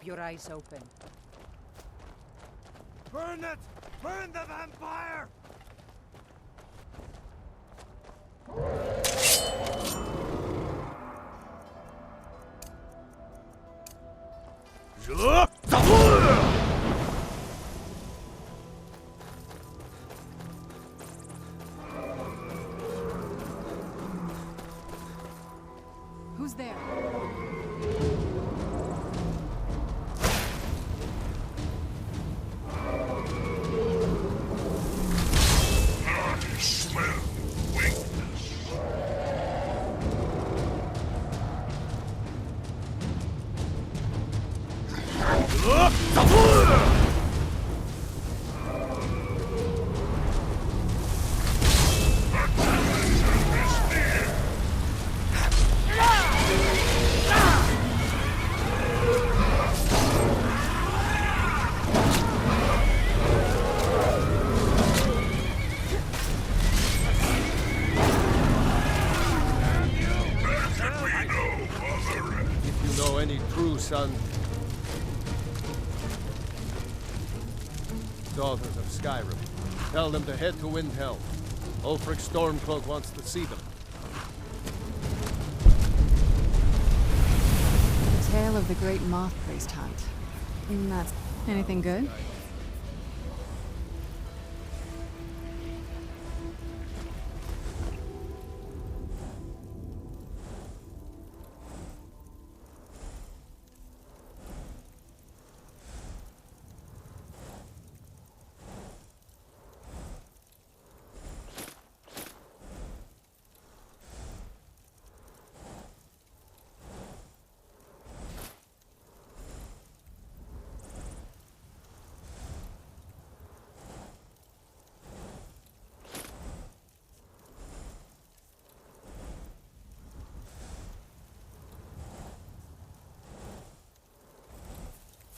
your eyes open. Burn it! Burn the vampire! Who's there? I smell weakness. If you know any true son, daughters of Skyrim, tell them to head to Windhelm. Ulfric Stormcloak wants to see them. The tale of the great moth priest hunt. That's anything good?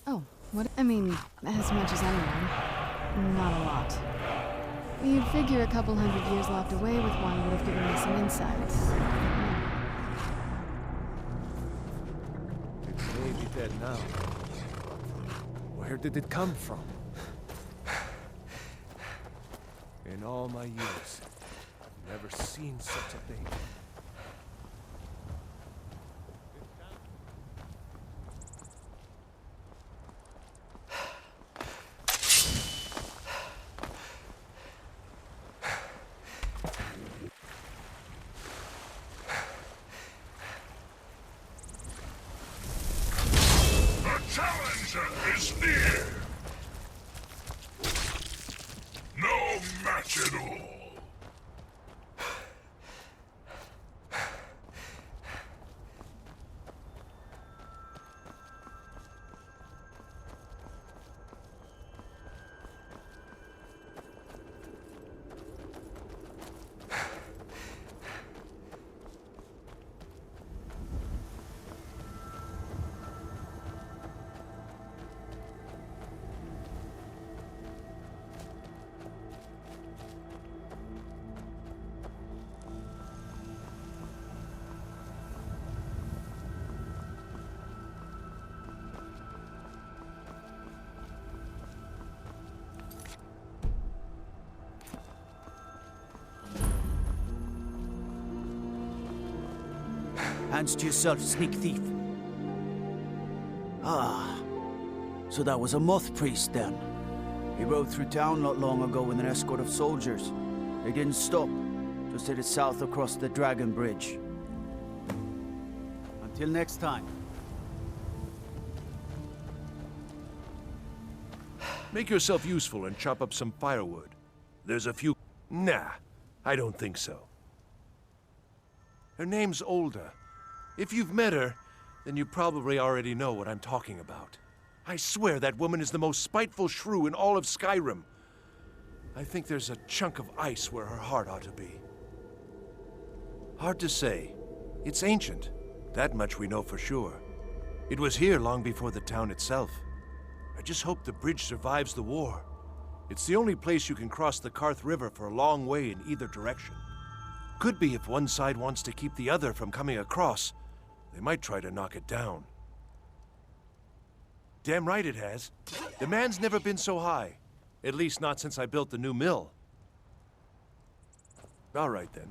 Oh, what? I mean, as much as anyone. Not a lot. You'd figure a couple hundred years locked away with one would have given me some insights. It may be dead now. Where did it come from? In all my years, I've never seen such a thing. Challenger is near! No match at all! Hands to yourself, sneak thief. Ah, so that was a moth priest then. He rode through town not long ago with an escort of soldiers. They didn't stop, just headed south across the Dragon Bridge. Until next time. Make yourself useful and chop up some firewood. There's a few... Nah, I don't think so. Her name's Olda. If you've met her, then you probably already know what I'm talking about. I swear that woman is the most spiteful shrew in all of Skyrim. I think there's a chunk of ice where her heart ought to be. Hard to say. It's ancient. That much we know for sure. It was here long before the town itself. I just hope the bridge survives the war. It's the only place you can cross the Karth River for a long way in either direction. Could be if one side wants to keep the other from coming across, they might try to knock it down. Damn right it has. Demand's never been so high. At least not since I built the new mill. All right, then.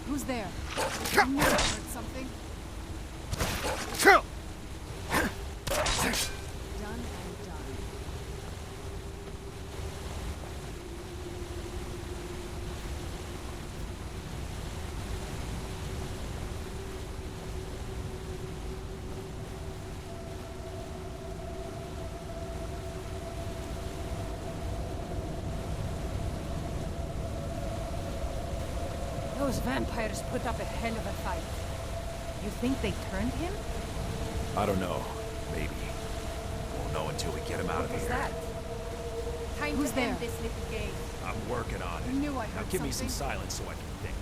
Who's there? I knew I heard something. Done and done. Those vampires put up a hell of a fight. You think they turned him? I don't know. Maybe. Won't know until we get him out of What was here. that? Time Who's to there? end this little game. I'm working on I it. knew I Now heard give me some something. silence so I can think.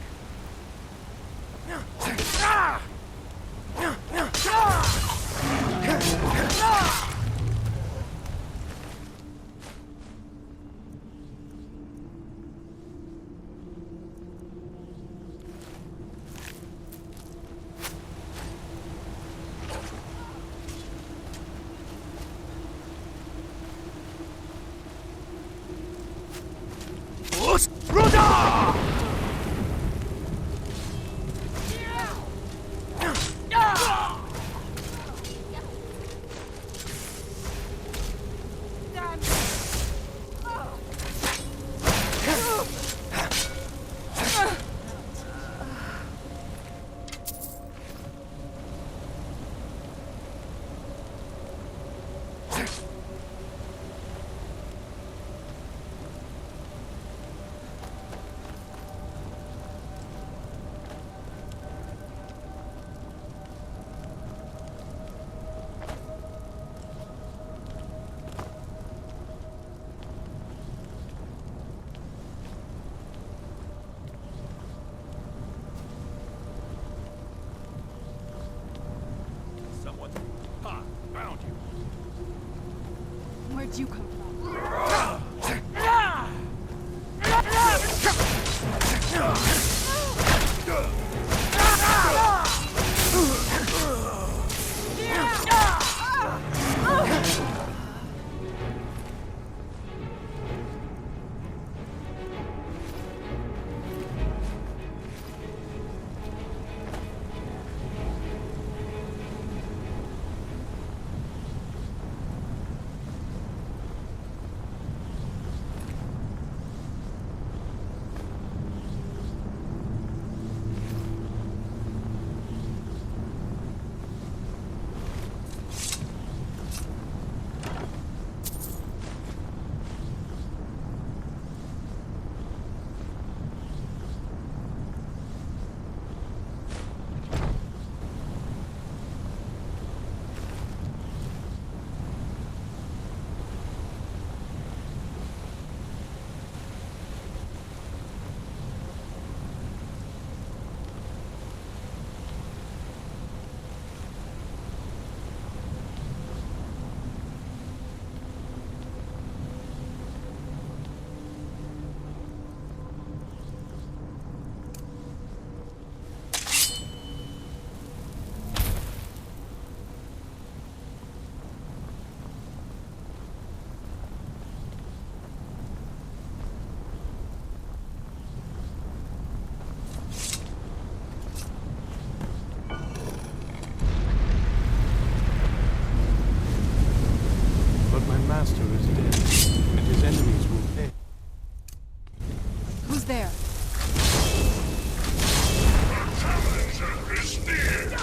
is near!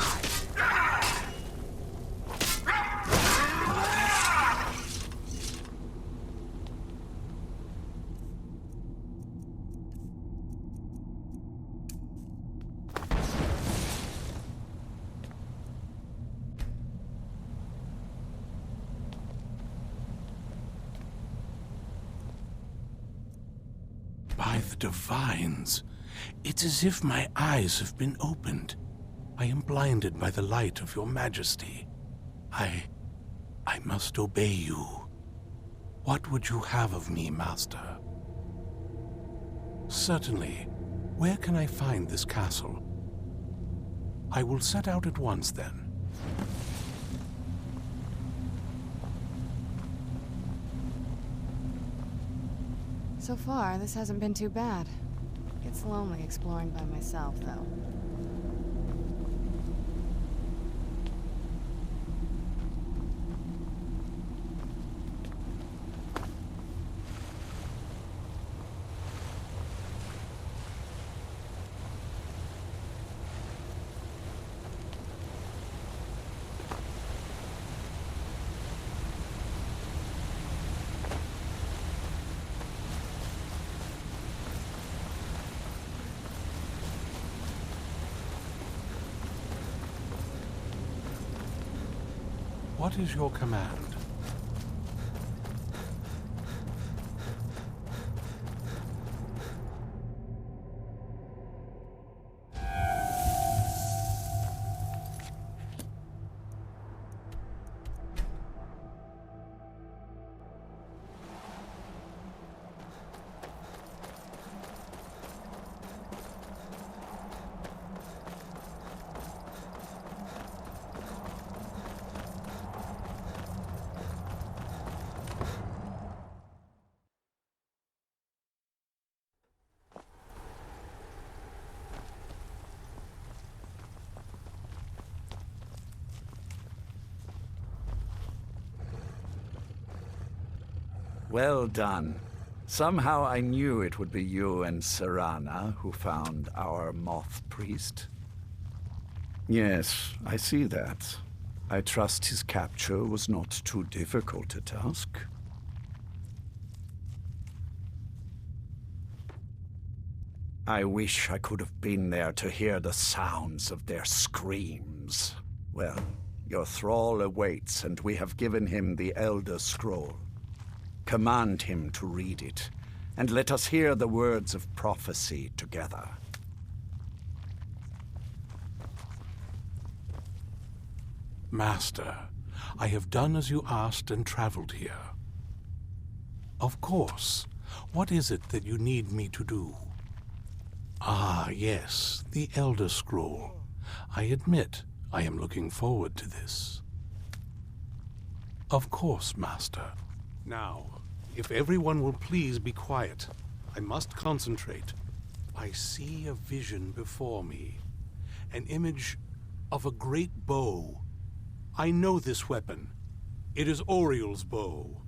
By the divines, it's as if my eyes have been opened. I am blinded by the light of your majesty. I must obey you. What would you have of me, master? Certainly. Where can I find this castle? I will set out at once, then. So far, this hasn't been too bad. It's lonely exploring by myself, though. What is your command? Well done. Somehow I knew it would be you and Serana who found our moth priest. Yes, I see that. I trust his capture was not too difficult a task. I wish I could have been there to hear the sounds of their screams. Well, your thrall awaits, and we have given him the Elder Scroll. Command him to read it, and let us hear the words of prophecy together. Master, I have done as you asked and traveled here. Of course. What is it that you need me to do? Ah, yes, the Elder Scroll. I admit I am looking forward to this. Of course, Master. Now, if everyone will please be quiet, I must concentrate. I see a vision before me, an image of a great bow. I know this weapon. It is Oriel's bow.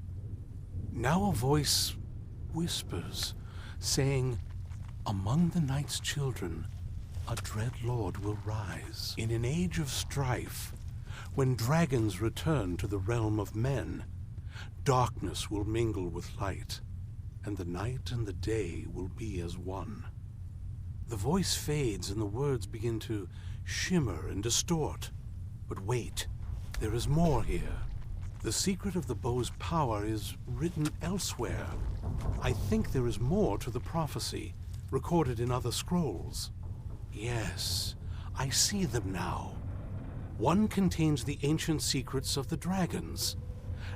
Now a voice whispers, saying, "Among the night's children, a dread lord will rise. In an age of strife, when dragons return to the realm of men, darkness will mingle with light, and the night and the day will be as one." The voice fades and the words begin to shimmer and distort. But wait, there is more here. The secret of the bow's power is written elsewhere. I think there is more to the prophecy, recorded in other scrolls. Yes, I see them now. One contains the ancient secrets of the dragons,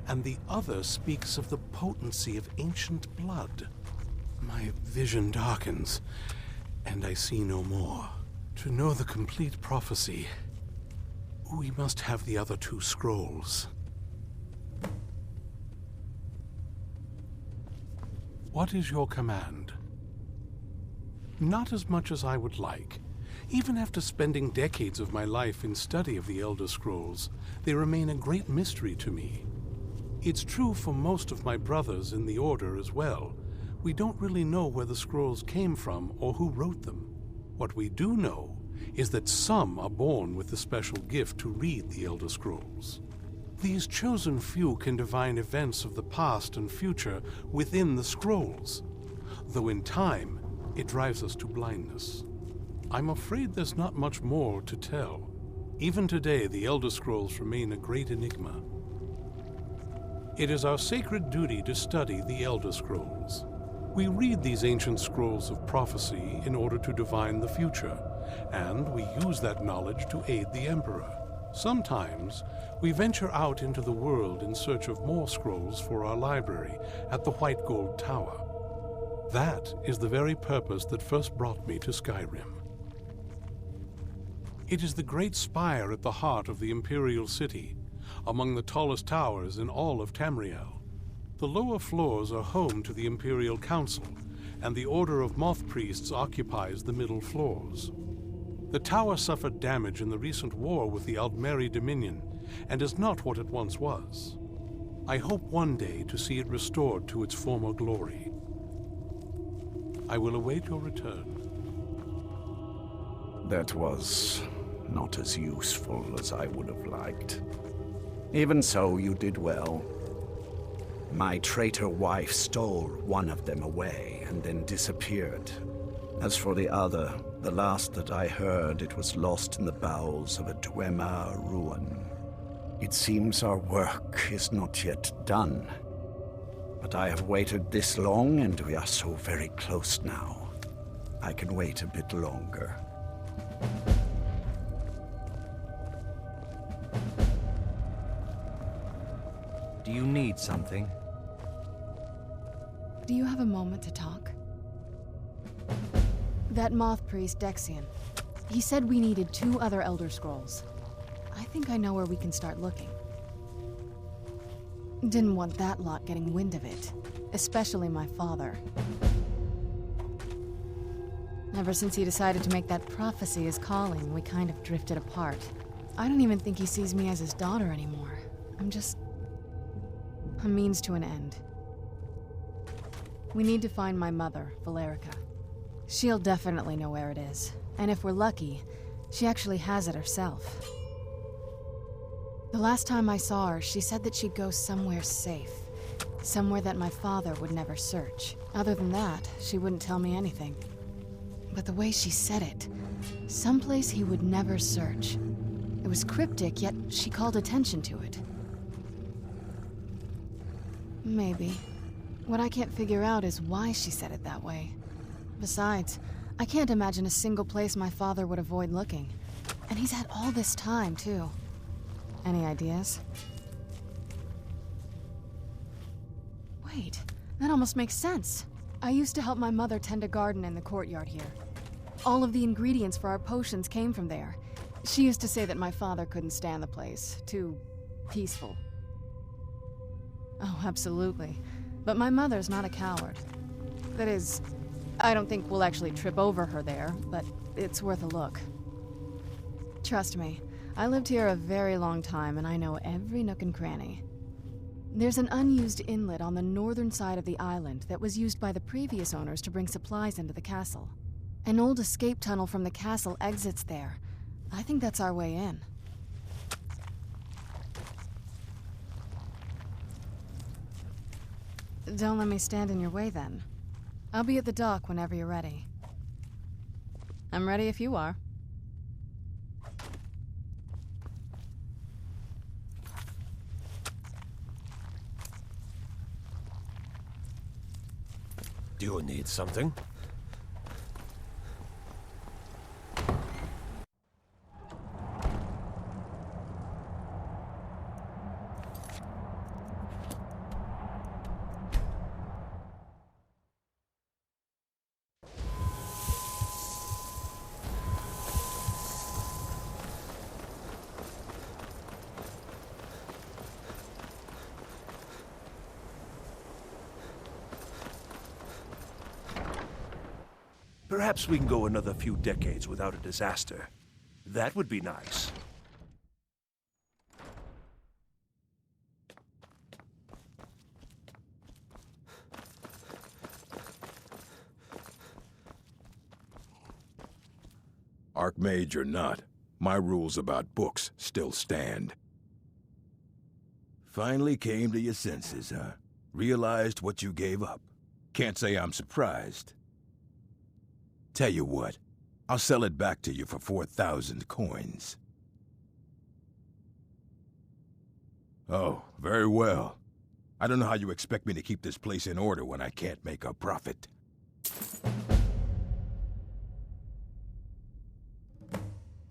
and the other speaks of the potency of ancient blood. My vision darkens, and I see no more. To know the complete prophecy, we must have the other two scrolls. What is your command? Not as much as I would like. Even after spending decades of my life in study of the Elder Scrolls, they remain a great mystery to me. It's true for most of my brothers in the Order as well. We don't really know where the scrolls came from or who wrote them. What we do know is that some are born with the special gift to read the Elder Scrolls. These chosen few can divine events of the past and future within the scrolls, though in time, it drives us to blindness. I'm afraid there's not much more to tell. Even today, the Elder Scrolls remain a great enigma. It is our sacred duty to study the Elder Scrolls. We read these ancient scrolls of prophecy in order to divine the future, and we use that knowledge to aid the Emperor. Sometimes, we venture out into the world in search of more scrolls for our library at the White Gold Tower. That is the very purpose that first brought me to Skyrim. It is the great spire at the heart of the Imperial City, among the tallest towers in all of Tamriel. The lower floors are home to the Imperial Council, and the Order of Moth Priests occupies the middle floors. The tower suffered damage in the recent war with the Aldmeri Dominion, and is not what it once was. I hope one day to see it restored to its former glory. I will await your return. That was not as useful as I would have liked. Even so, you did well. My traitor wife stole one of them away and then disappeared. As for the other, the last that I heard, it was lost in the bowels of a Dwemer ruin. It seems our work is not yet done. But I have waited this long, and we are so very close now. I can wait a bit longer. Do you need something? Do you have a moment to talk? That moth priest, Dexian. He said we needed 2 other Elder Scrolls. I think I know where we can start looking. Didn't want that lot getting wind of it. Especially my father. Ever since he decided to make that prophecy his calling, we kind of drifted apart. I don't even think he sees me as his daughter anymore. I'm just a means to an end. We need to find my mother, Valerica. She'll definitely know where it is. And if we're lucky, she actually has it herself. The last time I saw her, she said that she'd go somewhere safe. Somewhere that my father would never search. Other than that, she wouldn't tell me anything. But the way she said it, someplace he would never search. It was cryptic, yet she called attention to it. Maybe. What I can't figure out is why she said it that way. Besides, I can't imagine a single place my father would avoid looking. And he's had all this time, too. Any ideas? Wait, that almost makes sense. I used to help my mother tend a garden in the courtyard here. All of the ingredients for our potions came from there. She used to say that my father couldn't stand the place. Too peaceful. Oh, absolutely. But my mother's not a coward. That is, I don't think we'll actually trip over her there, but it's worth a look. Trust me, I lived here a very long time and I know every nook and cranny. There's an unused inlet on the northern side of the island that was used by the previous owners to bring supplies into the castle. An old escape tunnel from the castle exits there. I think that's our way in. Don't let me stand in your way, then. I'll be at the dock whenever you're ready. I'm ready if you are. Do you need something? Perhaps we can go another few decades without a disaster. That would be nice. Archmage or not, my rules about books still stand. Finally came to your senses, huh? Realized what you gave up. Can't say I'm surprised. Tell you what, I'll sell it back to you for 4,000 coins. Oh, very well. I don't know how you expect me to keep this place in order when I can't make a profit.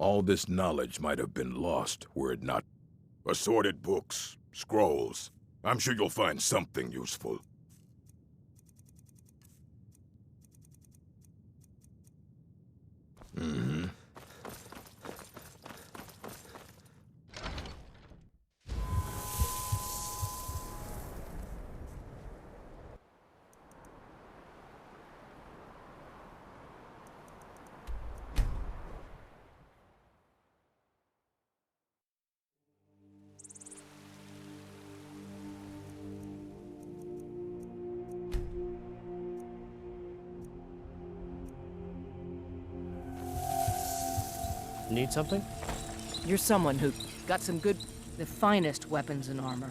All this knowledge might have been lost were it not. Assorted books, scrolls. I'm sure you'll find something useful. Mm-hmm. Need something? You're someone who got some good, the finest weapons and armor.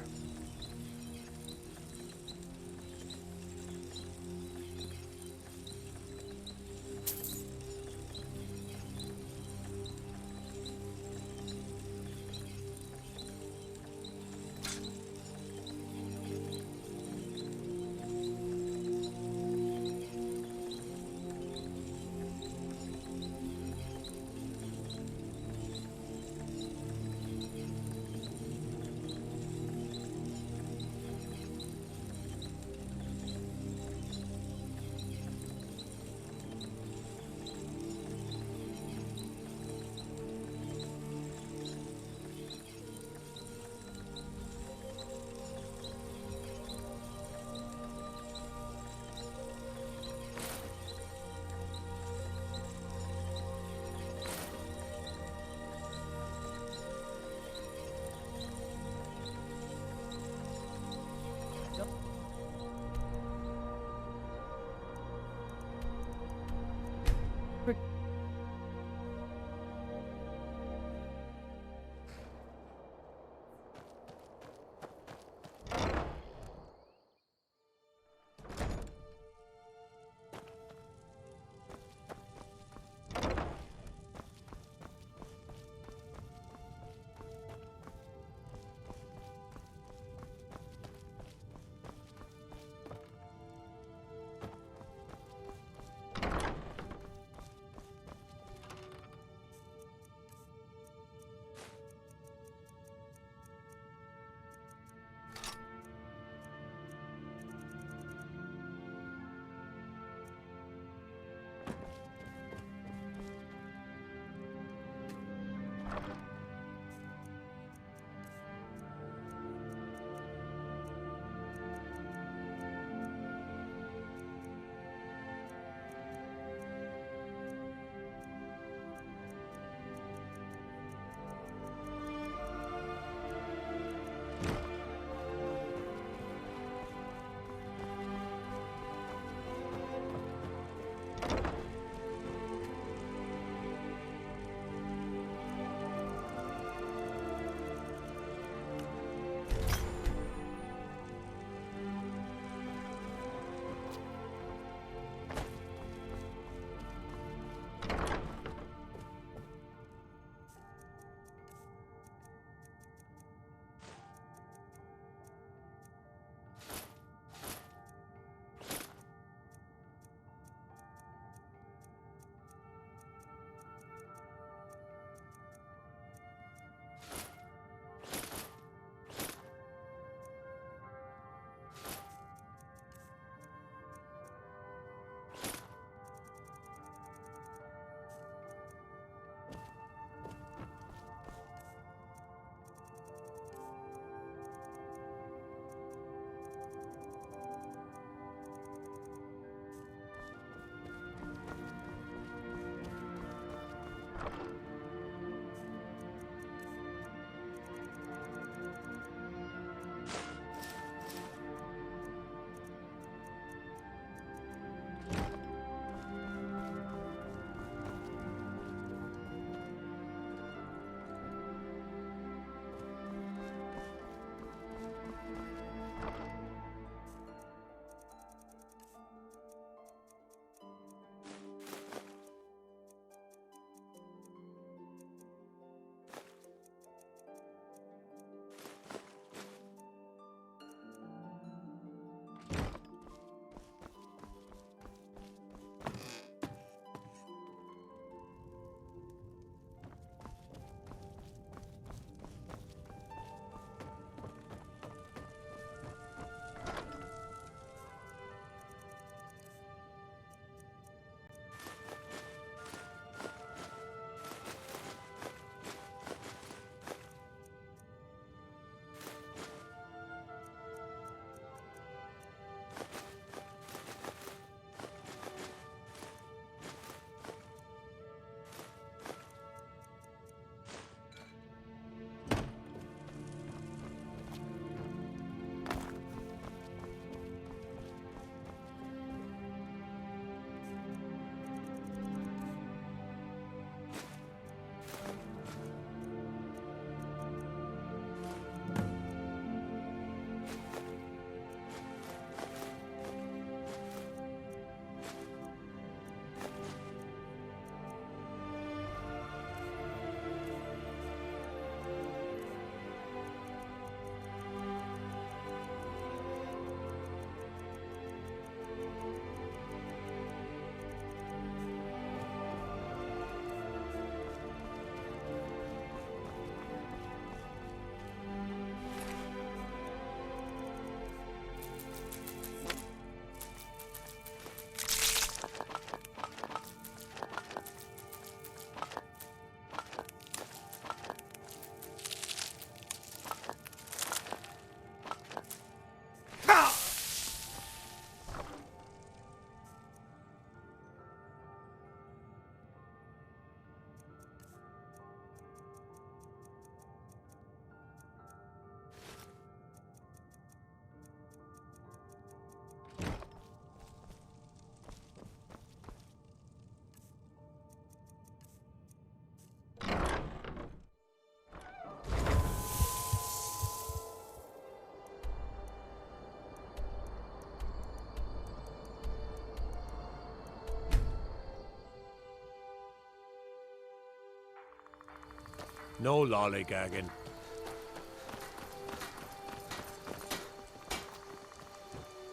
No lollygagging.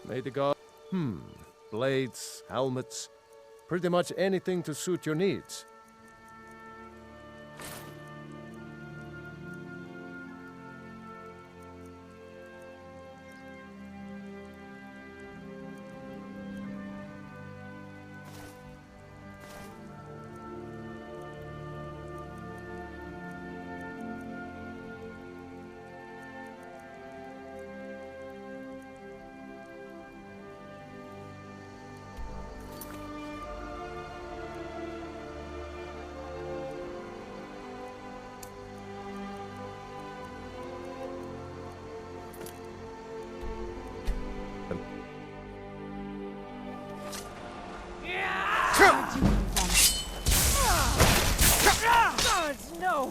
May the god... Blades, helmets, pretty much anything to suit your needs. No!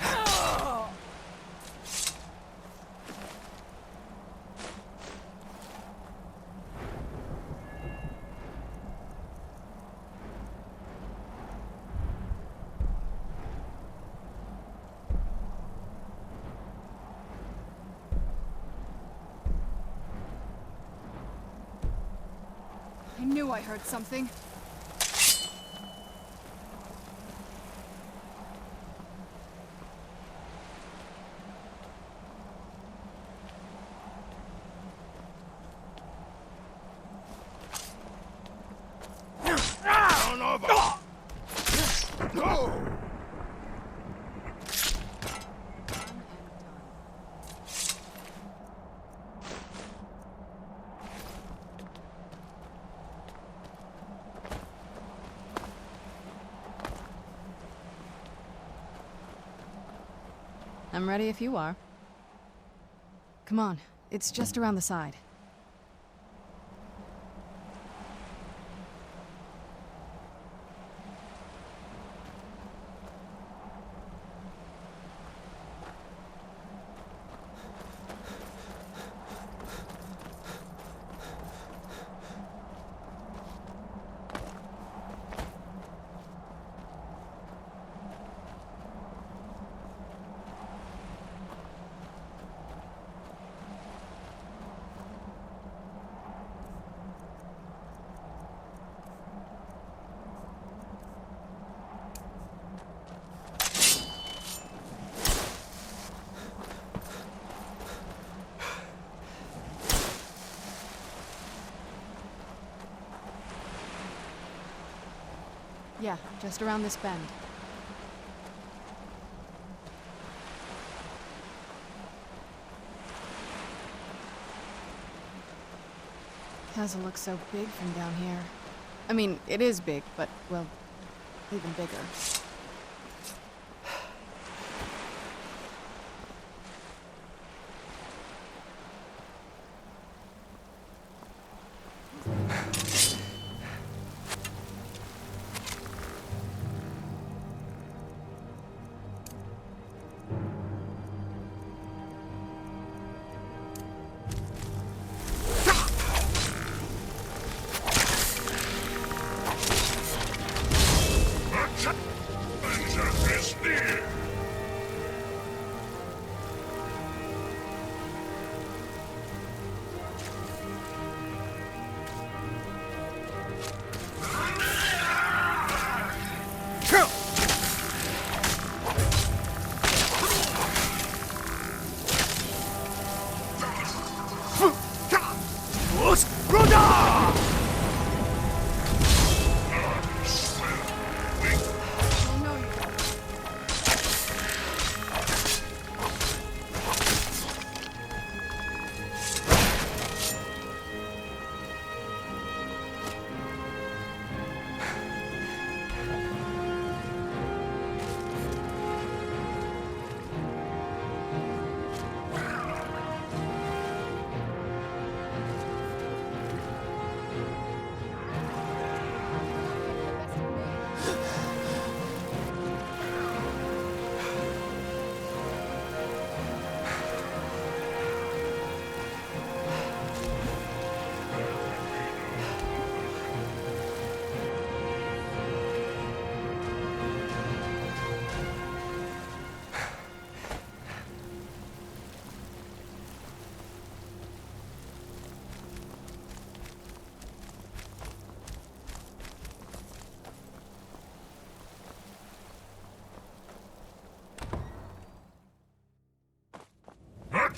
I knew I heard something. I'm ready if you are. Come on, it's just around the side. Yeah, just around this bend. Doesn't look so big from down here. I mean, it is big, but, well, even bigger.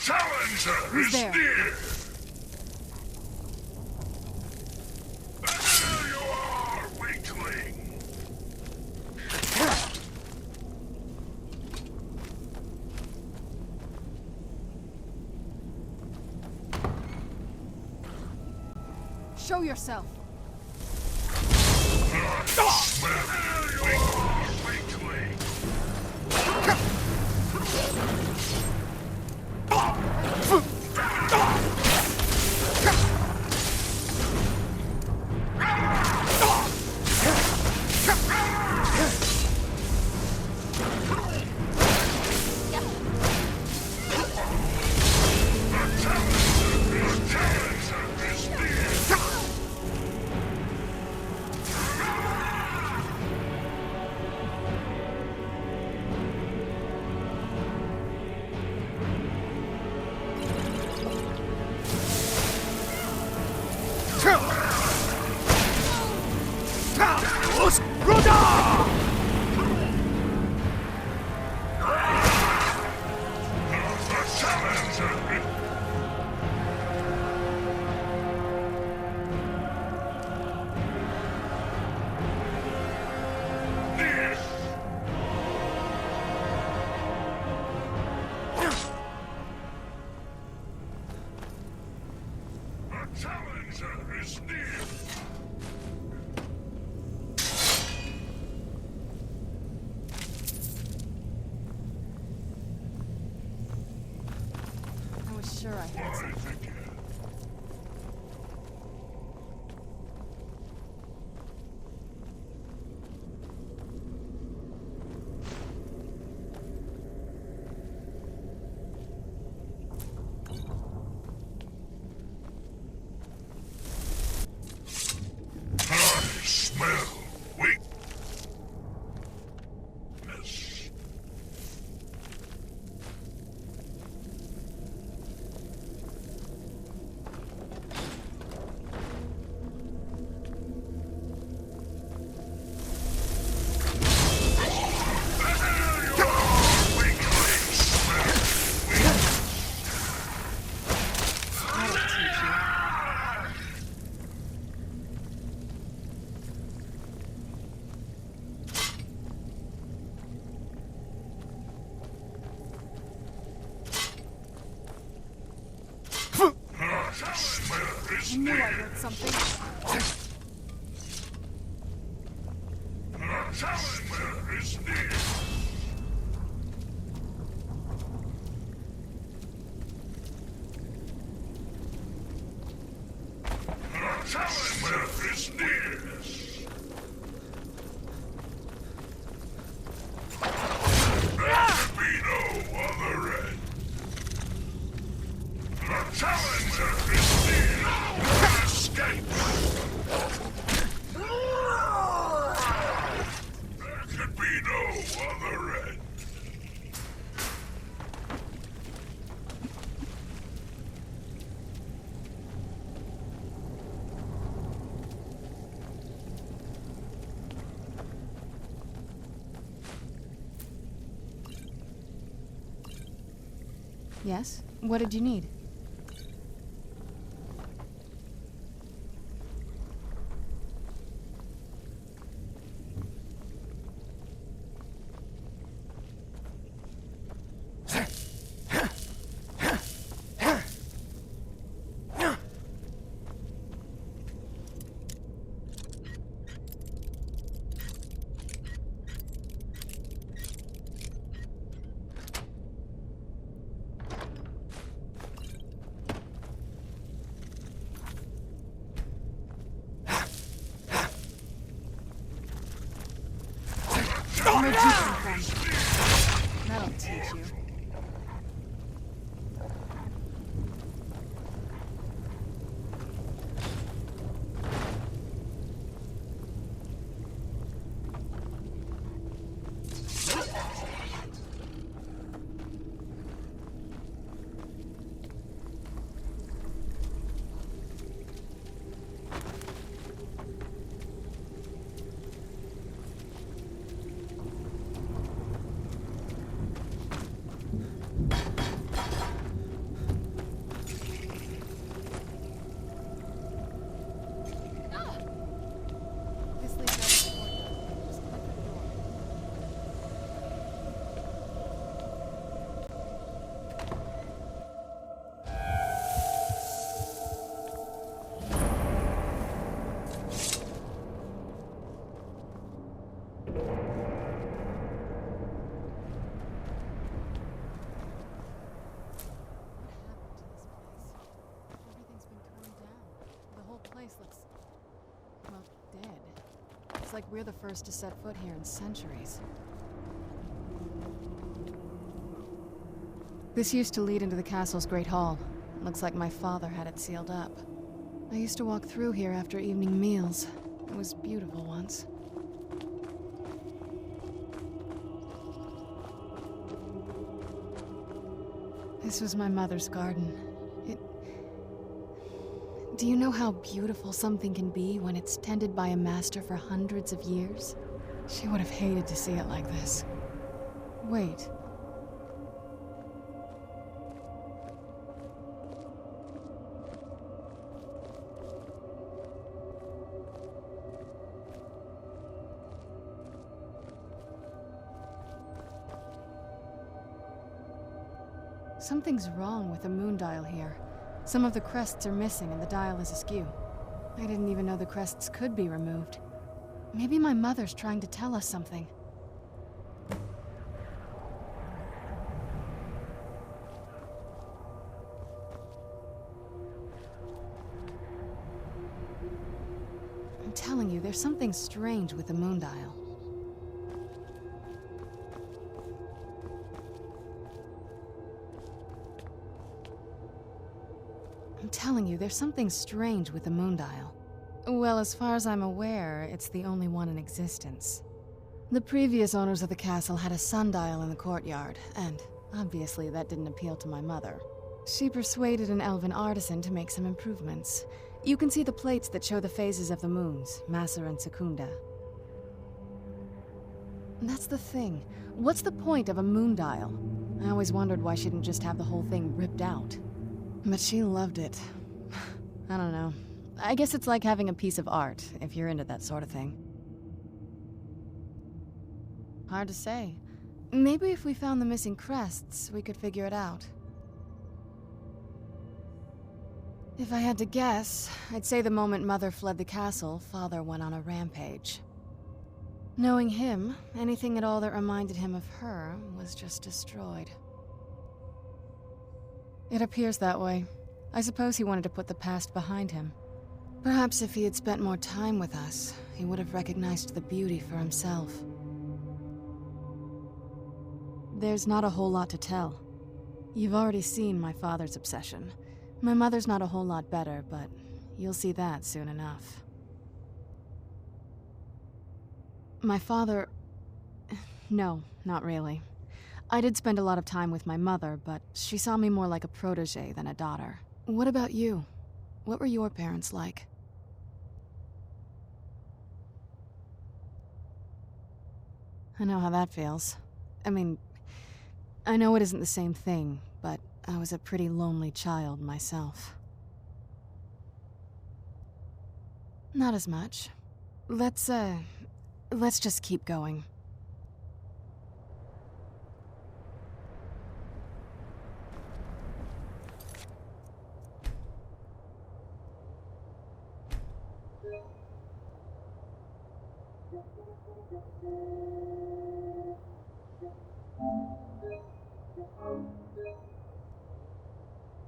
Who's there? Show yourself. Sure, I heard something. I knew I heard something. Challenger is near. Challenger is near. There can be no other end. Challenger is near. Escape. There can be no other end. Yes? What did you need? Where'd you come from? That'll teach you. like we're the first to set foot here in centuries. This used to lead into the castle's great hall. Looks like my father had it sealed up. I used to walk through here after evening meals. It was beautiful once. This was my mother's garden. Do you know how beautiful something can be when it's tended by a master for hundreds of years? She would have hated to see it like this. Wait. Something's wrong with the moon dial here. Some of the crests are missing and the dial is askew. I didn't even know the crests could be removed. Maybe my mother's trying to tell us something. I'm telling you, there's something strange with the moon dial. I'm telling you, there's something strange with the moon dial. Well, as far as I'm aware, it's the only one in existence. The previous owners of the castle had a sundial in the courtyard, and obviously that didn't appeal to my mother. She persuaded an elven artisan to make some improvements. You can see the plates that show the phases of the moons, Maser and Secunda. That's the thing. What's the point of a moon dial? I always wondered why she didn't just have the whole thing ripped out. But she loved it. I don't know. I guess it's like having a piece of art, if you're into that sort of thing. Hard to say. Maybe if we found the missing crests, we could figure it out. If I had to guess, I'd say the moment Mother fled the castle, Father went on a rampage. Knowing him, anything at all that reminded him of her was just destroyed. It appears that way. I suppose he wanted to put the past behind him. Perhaps if he had spent more time with us, he would have recognized the beauty for himself. There's not a whole lot to tell. You've already seen my father's obsession. My mother's not a whole lot better, but you'll see that soon enough. My father... No, not really. I did spend a lot of time with my mother, but she saw me more like a protege than a daughter. What about you? What were your parents like? I know how that feels. I mean, I know it isn't the same thing, but I was a pretty lonely child myself. Not as much. Let's just keep going.